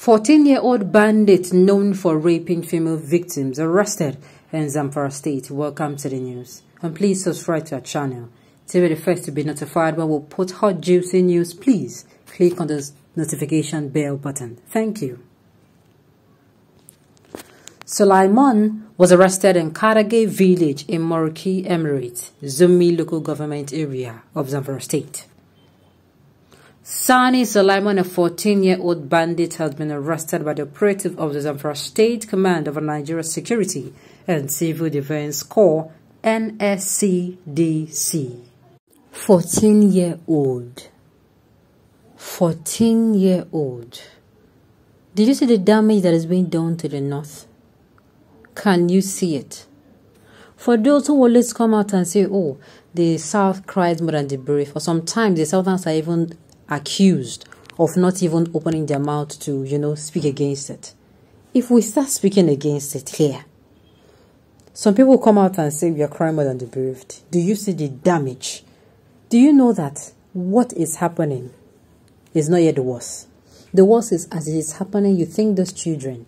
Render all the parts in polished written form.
14-year-old bandit known for raping female victims arrested in Zamfara State. Welcome to the news. And please subscribe to our channel. To be the first to be notified when we put hot juicy news, please click on the notification bell button. Thank you. Sulaiman was arrested in Kadage village in Moriki Emirate, Zumi local government area of Zamfara State. Sani Sulaiman, a 14-year-old bandit, has been arrested by the operative of the Zamfara State Command of Nigeria Security and Civil Defense Corps, NSCDC. 14-year-old. 14-year-old. Did you see the damage that is being done to the north? Can you see it? For those who always come out and say, oh, the South cries more than the brave, or sometimes the Southerners are even accused of not even opening their mouth to, speak against it. If we start speaking against it here, some people come out and say we are crying more than the bereaved. Do you see the damage? Do you know that what is happening is not yet the worst? The worst is as it is happening, you think those children,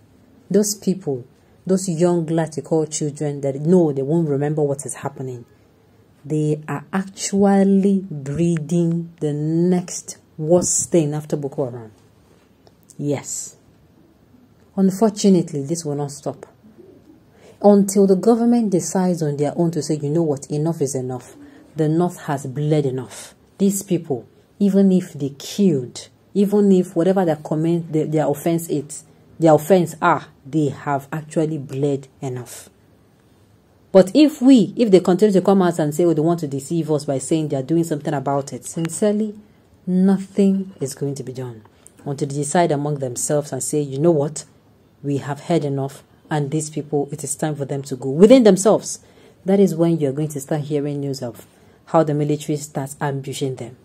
those people, those young glad-to-call children that no, they won't remember what is happening. They are actually breeding the next worst thing after Boko Haram. Yes. Unfortunately, this will not stop. Until the government decides on their own to say, you know what, enough is enough. The North has bled enough. These people, even if they killed, even if whatever their offense is, they have actually bled enough. But if they continue to come out and say, oh, they want to deceive us by saying they are doing something about it, sincerely, nothing is going to be done until they decide among themselves and say, you know what, we have had enough, and these people, it is time for them to go within themselves. That is when you're going to start hearing news of how the military starts ambushing them.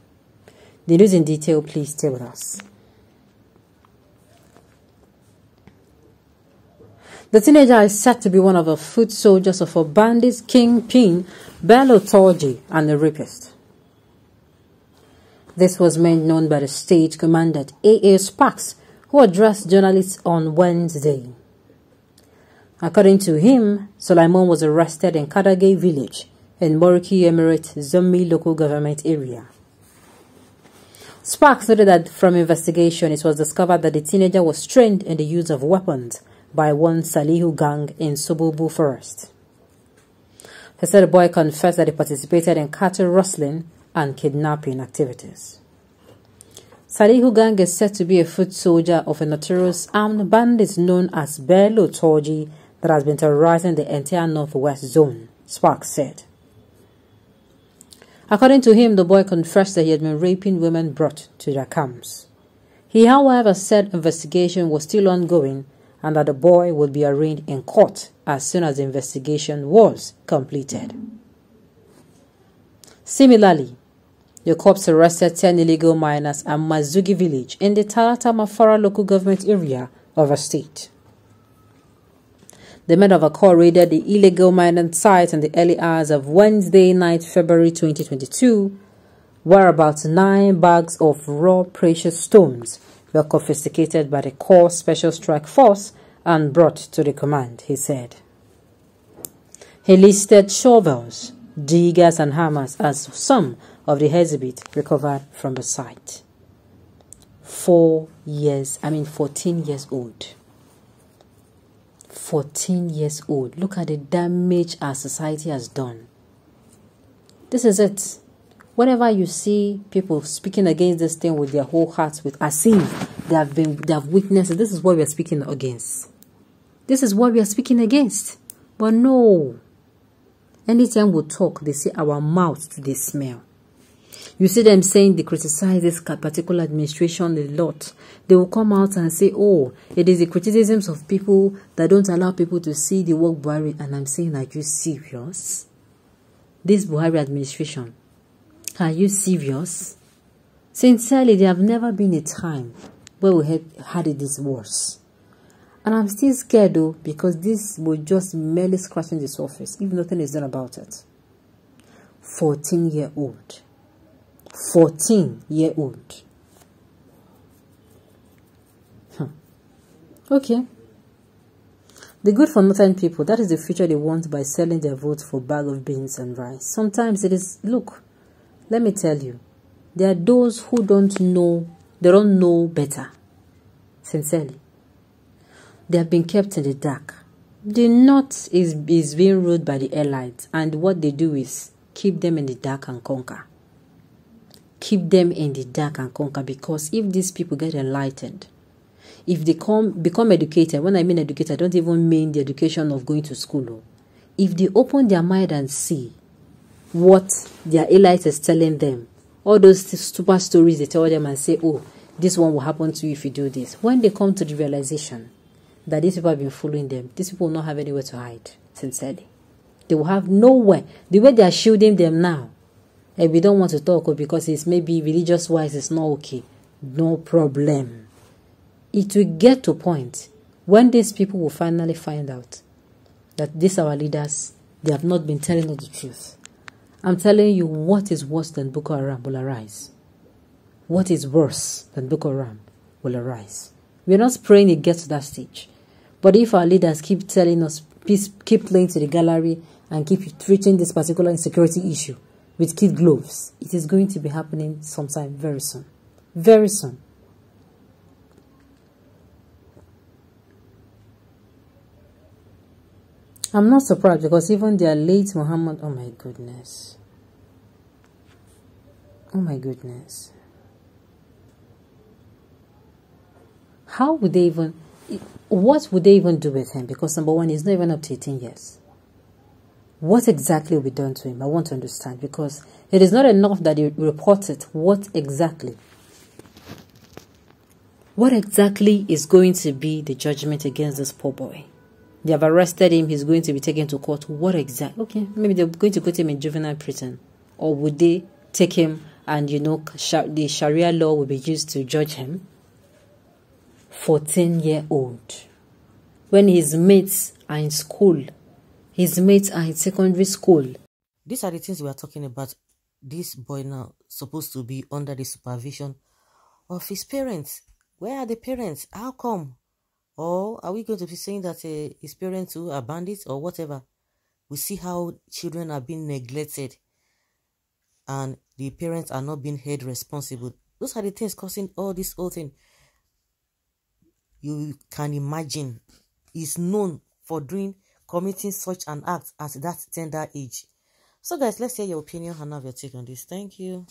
The news in detail, please stay with us. The teenager is said to be one of the foot soldiers of a bandit kingpin, Bello Torji, and a rapist. This was made known by the state commander A.A. Sparks, who addressed journalists on Wednesday. According to him, Sulaiman was arrested in Kadage village in Moriki Emirate, Zumi local government area. Sparks noted that from investigation, it was discovered that the teenager was trained in the use of weapons by one Salihu gang in Sobobu Forest. He said the boy confessed that he participated in cattle rustling and kidnapping activities. Salihu gang is said to be a foot soldier of a notorious armed bandit known as Bello Torji that has been terrorizing the entire northwest zone, Sparks said. According to him, the boy confessed that he had been raping women brought to their camps. He, however, said investigation was still ongoing and that the boy would be arraigned in court as soon as the investigation was completed. Similarly, the cops arrested 10 illegal miners at Mazugi village in the ZAMAFARA local government area of a state. The men of a corps raided the illegal mining site in the early hours of Wednesday night, February 2022, where about 9 bags of raw precious stones were confiscated by the Corps Special Strike Force and brought to the command, he said. He listed shovels, diggers and hammers as some of the exhibit recovered from the site. 14 years old. 14 years old. Look at the damage our society has done. This is it. Whenever you see people speaking against this thing with their whole hearts, with as if they have witnessed it, this is what we are speaking against. This is what we are speaking against. But no. Anytime we talk, they say our mouths they smell. You see them saying they criticize this particular administration a lot. They will come out and say, oh, it is the criticisms of people that don't allow people to see the work Buhari. And I'm saying, are you serious? This Buhari administration, are you serious? Sincerely, there have never been a time where we had it this worse. And I'm still scared though, because this will just merely scratching the surface if nothing is done about it. 14-year-old. 14-year-old. Okay. The good for nothing people, that is the future they want by selling their vote for a bag of beans and rice. Sometimes it is, look, let me tell you, there are those who don't know, they don't know better. Sincerely. They have been kept in the dark. The North is being ruled by the elites, and what they do is keep them in the dark and conquer. Keep them in the dark and conquer, because if these people get enlightened, if they become educated, when I mean educated, I don't even mean the education of going to school. If they open their mind and see what their elite is telling them, all those super stories they tell them and say, oh, this one will happen to you if you do this. When they come to the realization that these people have been following them, these people will not have anywhere to hide, sincerely. They will have nowhere. The way they are shielding them now, and we don't want to talk because it's maybe religious-wise, it's not okay. No problem. It will get to a point when these people will finally find out that these our leaders, they have not been telling us the truth. I'm telling you, what is worse than Boko Haram will arise. What is worse than Boko Haram will arise. We're not praying it gets to that stage. But if our leaders keep telling us, keep playing to the gallery and keep treating this particular insecurity issue with kid gloves, it is going to be happening sometime very soon. Very soon. I'm not surprised because even their late Muhammad, oh my goodness. Oh my goodness. How would they even, what would they even do with him? Because number one, he's not even up to 18 years. What exactly will be done to him? I want to understand, because it is not enough that he reported. What exactly is going to be the judgment against this poor boy? They have arrested him. He's going to be taken to court. What exactly? Okay, maybe they're going to put him in juvenile prison. Or would they take him and, you know, the Sharia law will be used to judge him? 14-year-old. When his mates are in school. His mates are in secondary school. These are the things we are talking about. This boy now supposed to be under the supervision of his parents. Where are the parents? How come? Or are we going to be saying that his parents too are bandits or whatever? We see how children are being neglected and the parents are not being held responsible. Those are the things causing all this whole thing. You can imagine he's known for committing such an act at that tender age. So guys, let's hear your opinion and have your take on this. Thank you.